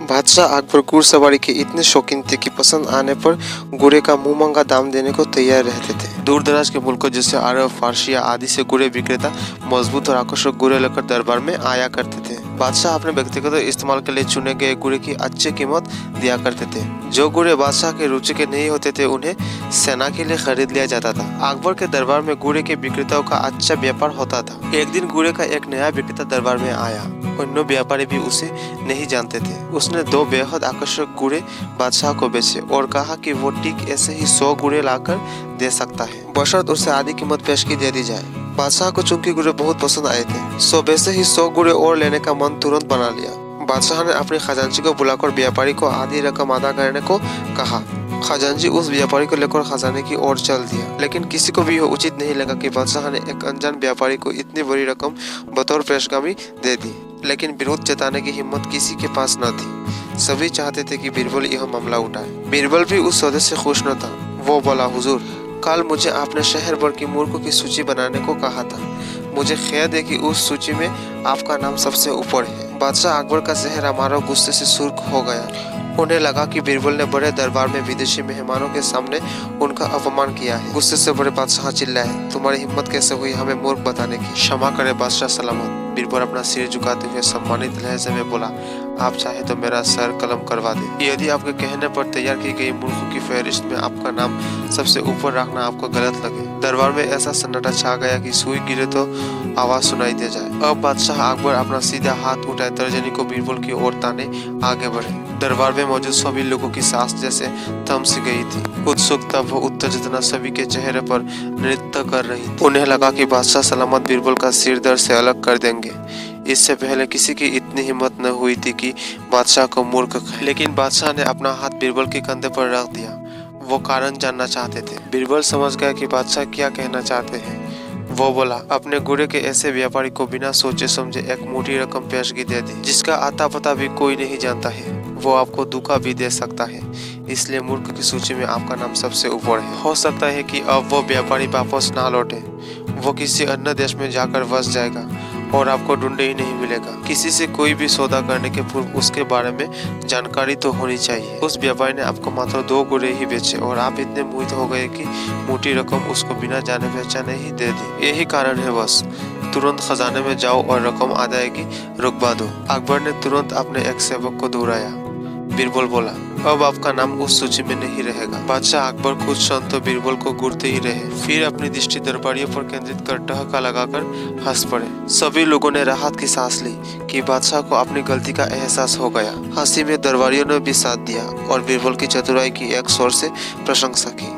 बादशाह अकबर घुड़सवारी के इतने शौकीन थे कि पसंद आने पर घोड़े का मुंह मांगा दाम देने को तैयार रहते थे। दूर दराज के मुल्कों जैसे अरब, फारसिया आदि से घोड़े विक्रेता मजबूत और आकर्षक घोड़े लेकर दरबार में आया करते थे। बादशाह अपने व्यक्तिगत इस्तेमाल के लिए चुने गए घोड़े की अच्छी कीमत दिया करते थे। जो घोड़े बादशाह के रुचि के नहीं होते थे उन्हें सेना के लिए खरीद लिया जाता था। अकबर के दरबार में घोड़े के विक्रेताओं का अच्छा व्यापार होता था। एक दिन घोड़े का एक नया विक्रेता दरबार में आया। अन्य व्यापारी भी उसे नहीं जानते थे। उसने 2 बेहद आकर्षक घोड़े बादशाह को बेचे और कहा कि वो ठीक ऐसे ही 100 घोड़े लाकर दे सकता है, बशर्त उसे आधी कीमत पेशगी दे दी जाए। बादशाह को चूंकि घोड़े बहुत पसंद आए थे, सो वैसे ही 100 घोड़े और लेने का मन तुरंत बना लिया। बादशाह ने अपने खजांची को बुलाकर व्यापारी को आधी रकम अदा करने को कहा। खजांची उस व्यापारी को लेकर खजाने की ओर चल दिया, लेकिन किसी को भी यह उचित नहीं लगा कि बादशाह ने एक अनजान व्यापारी को इतनी बड़ी रकम बतौर पेशगामी दे दी। लेकिन विरोध जताने की हिम्मत किसी के पास न थी। सभी चाहते थे कि बीरबल यह मामला उठाए। बीरबल भी उस सौदे से खुश न था। वो बोला, हुजूर, कल मुझे आपने शहर भर की मूर्खों की सूची बनाने को कहा था। मुझे खेद है कि उस सूची में आपका नाम सबसे ऊपर है। बादशाह अकबर का चेहरा मारो गुस्से से सुर्ख हो गया। उन्हें लगा कि बीरबल ने बड़े दरबार में विदेशी मेहमानों के सामने उनका अपमान किया है। गुस्से से बड़े बादशाह चिल्लाए, तुम्हारी हिम्मत कैसे हुई हमें मूर्ख बताने की? क्षमा करे बादशाह सलामत। बीरबल अपना सिर झुकाते हुए सम्मानित लहजे में बोला, आप चाहे तो मेरा सर कलम करवा दे। यदि आपके कहने पर तैयार की गई मूर्खों की फहरिस्त में आपका नाम सबसे ऊपर रखना आपको गलत लगे। दरबार में ऐसा सन्नाटा छा गया कि सुई गिरे तो आवाज सुनाई दे जाए। अब बादशाह अकबर अपना सीधा हाथ उठाए तर्जनी को बीरबल की ओर ताने आगे बढ़े। दरबार में मौजूद सभी लोगों की सांस जैसे थम सी गई थी। उत्सुकता व उत्तेजना सभी के चेहरे पर नृत्य कर रही थी। उन्हें लगा कि बादशाह सलामत बीरबल का सिर दर्द से अलग कर देंगे। इससे पहले किसी की इतनी हिम्मत न हुई थी कि बादशाह को मूर्ख कहे। लेकिन बादशाह ने अपना हाथ बीरबल के कंधे पर रख दिया। वो कारण जानना चाहते थे। बीरबल समझ गया कि बादशाह क्या कहना चाहते हैं। वो बोला, अपने घोड़े के ऐसे व्यापारी को बिना सोचे समझे एक मोटी रकम पेशगी दे दी, जिसका आता पता भी कोई नहीं जानता है। वो आपको धोखा भी दे सकता है, इसलिए मूर्ख की सूची में आपका नाम सबसे ऊपर है। हो सकता है कि अब वो व्यापारी वापस ना लौटे। वो किसी अन्य देश में जाकर बस जाएगा और आपको ढूंढे ही नहीं मिलेगा। किसी से कोई भी सौदा करने के पूर्व उसके बारे में जानकारी तो होनी चाहिए। उस व्यापारी ने आपको मात्र 2 घोड़े ही बेचे और आप इतने मोहित हो गए कि मोटी रकम उसको बिना जाने पहचाने ही दे दी। यही कारण है बस। तुरंत खजाने में जाओ और रकम अदायगी रुकवा दो। अकबर ने तुरंत अपने एक सेवक को दोहराया। बीरबल बोला, अब आपका नाम उस सूची में नहीं रहेगा। बादशाह अकबर कुछ क्षण तो बीरबल को घूरते ही रहे, फिर अपनी दृष्टि दरबारियों पर केंद्रित कर ठहाका लगाकर हंस पड़े। सभी लोगों ने राहत की सांस ली कि बादशाह को अपनी गलती का एहसास हो गया। हंसी में दरबारियों ने भी साथ दिया और बीरबल की चतुराई की एक शोर से प्रशंसा की।